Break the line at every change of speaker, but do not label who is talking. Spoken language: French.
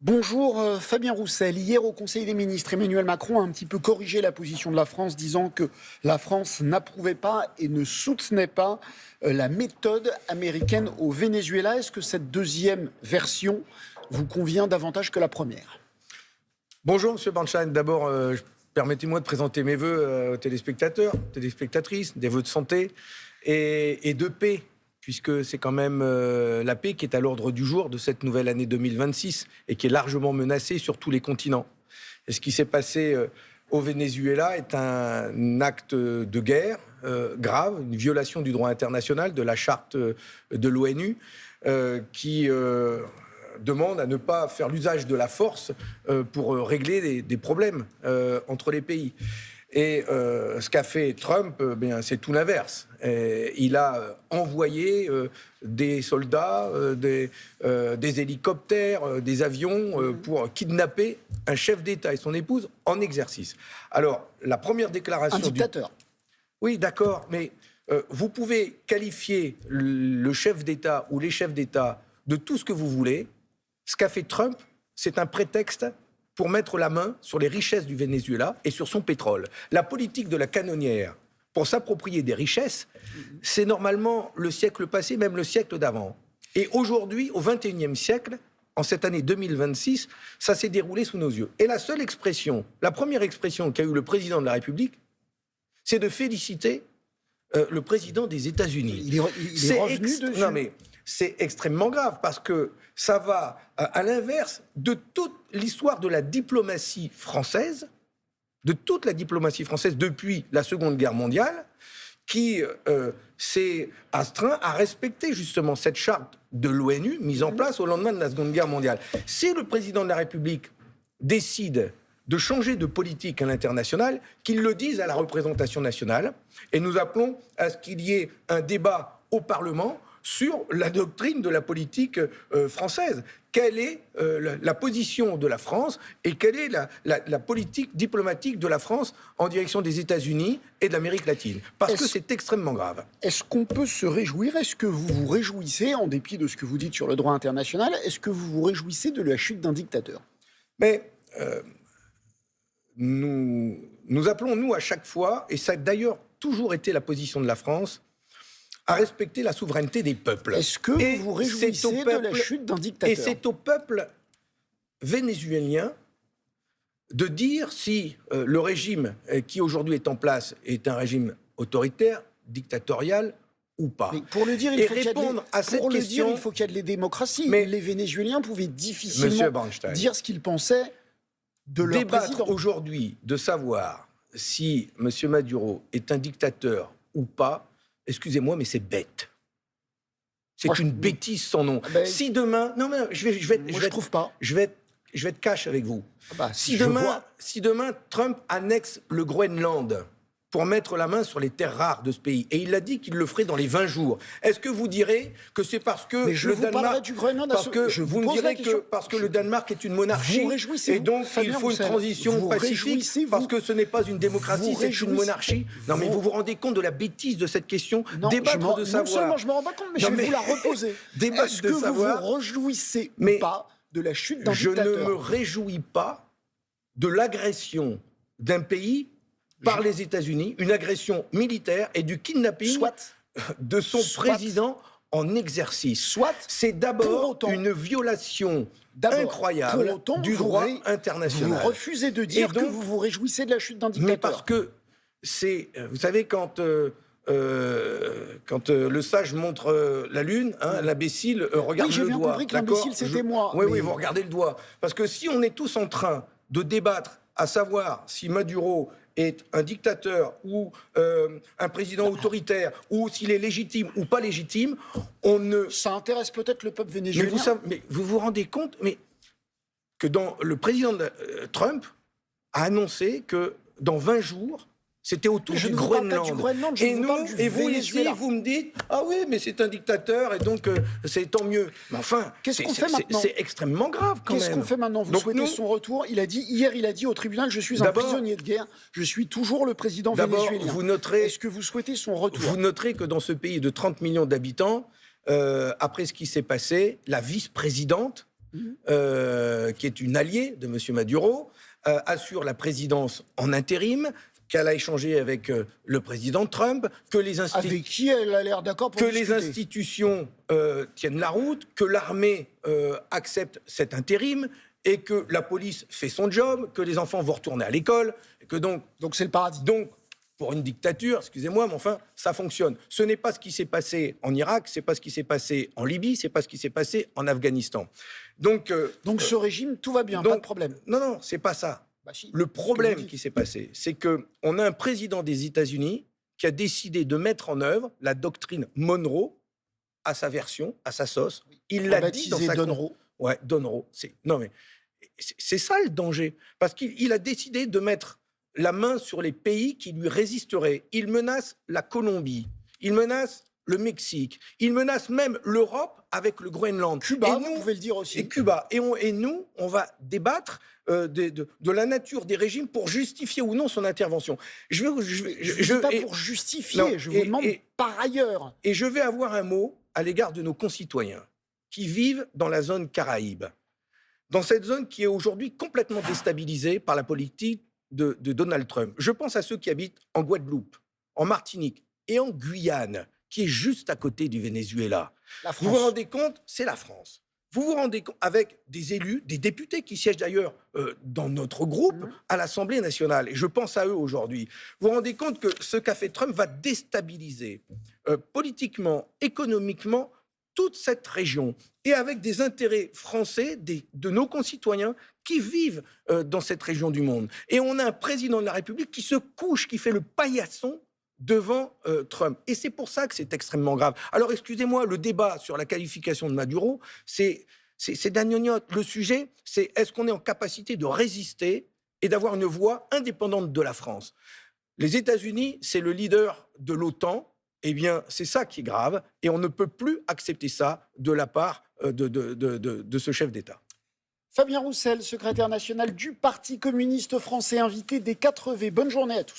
Bonjour Fabien Roussel. Hier au Conseil des ministres, Emmanuel Macron a un petit peu corrigé la position de la France, disant que la France n'approuvait pas et ne soutenait pas la méthode américaine au Venezuela. Est-ce que cette deuxième version vous convient davantage que la première ?
Bonjour Monsieur Banchain. D'abord, permettez-moi de présenter mes vœux aux téléspectateurs, téléspectatrices, des vœux de santé et de paix, puisque c'est quand même la paix qui est à l'ordre du jour de cette nouvelle année 2026 et qui est largement menacée sur tous les continents. Et ce qui s'est passé au Venezuela est un acte de guerre grave, une violation du droit international, de la charte de l'ONU, qui demande à ne pas faire l'usage de la force pour régler des problèmes entre les pays. Et ce qu'a fait Trump, c'est tout l'inverse. Il a envoyé des soldats, des hélicoptères, des avions pour kidnapper un chef d'État et son épouse en exercice. Alors, la première déclaration...
Un dictateur.
Oui, d'accord, mais vous pouvez qualifier le chef d'État ou les chefs d'État de tout ce que vous voulez. Ce qu'a fait Trump, c'est un prétexte pour mettre la main sur les richesses du Venezuela et sur son pétrole. La politique de la canonnière pour s'approprier des richesses, c'est normalement le siècle passé, même le siècle d'avant. Et aujourd'hui, au XXIe siècle, en cette année 2026, ça s'est déroulé sous nos yeux. Et la seule expression, la première expression qu'a eue le président de la République, c'est de féliciter le président des États-Unis.
Il est revenu dessus.
Non mais c'est extrêmement grave parce que ça va à l'inverse de toute l'histoire de la diplomatie française, depuis la Seconde Guerre mondiale, qui s'est astreint à respecter justement cette charte de l'ONU mise en place au lendemain de la Seconde Guerre mondiale. Si le président de la République décide de changer de politique à l'international, qu'il le dise à la représentation nationale, et nous appelons à ce qu'il y ait un débat au Parlement sur la doctrine de la politique française. Quelle est la position de la France et quelle est la politique diplomatique de la France en direction des États-Unis et de l'Amérique latine ? Parce que c'est extrêmement grave.
Est-ce qu'on peut se réjouir ? Est-ce que vous vous réjouissez, en dépit de ce que vous dites sur le droit international, est-ce que vous vous réjouissez de la chute d'un dictateur ?
Mais nous appelons, nous, à chaque fois, et ça a d'ailleurs toujours été la position de la France, à respecter la souveraineté des peuples.
Est-ce que vous vous réjouissez de la chute d'un dictateur ?
Et c'est au peuple vénézuélien de dire si le régime qui aujourd'hui est en place est un régime autoritaire, dictatorial ou pas.
Mais pour le dire, il faut qu'il y ait de la démocratie.
Mais
les Vénézuéliens pouvaient difficilement dire ce qu'ils pensaient de leur président.
Débattre aujourd'hui de savoir si M. Maduro est un dictateur ou pas, excusez-moi, mais c'est bête. C'est une bêtise sans nom. Si demain... Non, mais je
trouve pas.
Je vais être cash avec vous. Si demain, Trump annexe le Groenland pour mettre la main sur les terres rares de ce pays, et il a dit qu'il le ferait dans les 20 jours, est-ce que vous direz que c'est parce que le Danemark...
du Groenland
vous me direz que parce que le Danemark est une monarchie, et donc il faut une transition pacifique, parce que ce n'est pas une démocratie, c'est une monarchie. Non, mais vous vous rendez compte de la bêtise de cette question ? Débattre de savoir...
Non seulement je me rends pas compte, mais je vais vous la reposer. Est-ce que vous vous réjouissez ou pas de la chute d'un dictateur ?
Je ne me réjouis pas de l'agression d'un pays par les États-Unis, une agression militaire et du kidnapping de son président en exercice. C'est d'abord une violation incroyable du droit international.
Vous refusez de dire que vous vous réjouissez de la chute d'un dictateur.
Mais parce que c'est... Vous savez, quand le sage montre la lune, l'imbécile regarde le doigt.
Oui, j'ai bien compris que l'imbécile, c'était moi.
Oui, vous regardez le doigt. Parce que si on est tous en train de débattre à savoir si Maduro est un dictateur ou un président autoritaire, ou s'il est légitime ou pas légitime,
Ça intéresse peut-être le peuple vénézuélien.
Mais vous vous rendez compte que le président Trump a annoncé que dans 20 jours, c'était autour du Groenland. Et vous ici, vous me dites, ah oui, mais c'est un dictateur et donc c'est tant mieux. Mais enfin,
qu'est-ce qu'on fait maintenant ?
C'est extrêmement grave quand même.
Qu'est-ce qu'on fait maintenant ? Vous souhaitez son retour ? Hier, il a dit au tribunal, je suis un prisonnier de guerre, je suis toujours le président vénézuélien. Est-ce que vous souhaitez son retour ?
Vous noterez que dans ce pays de 30 millions d'habitants, après ce qui s'est passé, la vice-présidente qui est une alliée de M. Maduro, assure la présidence en intérim, qu'elle a échangé avec le président Trump,
Avec qui elle a l'air d'accord pour discuter.
les institutions tiennent la route, que l'armée accepte cet intérim, et que la police fait son job, que les enfants vont retourner à l'école, et que donc
c'est le paradis.
Donc, pour une dictature, excusez-moi, mais enfin, ça fonctionne. Ce n'est pas ce qui s'est passé en Irak, c'est pas ce qui s'est passé en Libye, c'est pas ce qui s'est passé en Afghanistan. Donc
ce régime, tout va bien, pas de problème.
Non, c'est pas ça.
Si,
le problème qui s'est passé, c'est qu'on a un président des États-Unis qui a décidé de mettre en œuvre la doctrine Monroe à sa version, à sa sauce. Il l'a dit dans sa...
Donroe.
Ouais, Donroe. C'est ça le danger. Parce qu'il a décidé de mettre la main sur les pays qui lui résisteraient. Il menace la Colombie, il menace le Mexique, il menace même l'Europe avec le Groenland.
Cuba, vous pouvez le dire aussi.
Et Cuba. Et nous, on va débattre de la nature des régimes pour justifier ou non son intervention.
Je ne pas pour justifier, non, je vous demande par ailleurs.
Et je vais avoir un mot à l'égard de nos concitoyens qui vivent dans la zone Caraïbe. Dans cette zone qui est aujourd'hui complètement déstabilisée par la politique de Donald Trump. Je pense à ceux qui habitent en Guadeloupe, en Martinique et en Guyane, qui est juste à côté du Venezuela. Vous vous rendez compte, c'est la France. Vous vous rendez compte, avec des élus, des députés qui siègent d'ailleurs dans notre groupe à l'Assemblée nationale, et je pense à eux aujourd'hui, vous vous rendez compte que ce qu'a fait Trump va déstabiliser politiquement, économiquement, toute cette région, et avec des intérêts français, de nos concitoyens qui vivent dans cette région du monde. Et on a un président de la République qui se couche, qui fait le paillasson devant Trump. Et c'est pour ça que c'est extrêmement grave. Alors, excusez-moi, le débat sur la qualification de Maduro, c'est d'agnognot. Le sujet, c'est est-ce qu'on est en capacité de résister et d'avoir une voix indépendante de la France. Les États-Unis, c'est le leader de l'OTAN. Eh bien, c'est ça qui est grave, et on ne peut plus accepter ça de la part de ce chef d'État.
Fabien Roussel, secrétaire national du Parti communiste français, invité des 4V. Bonne journée à tous.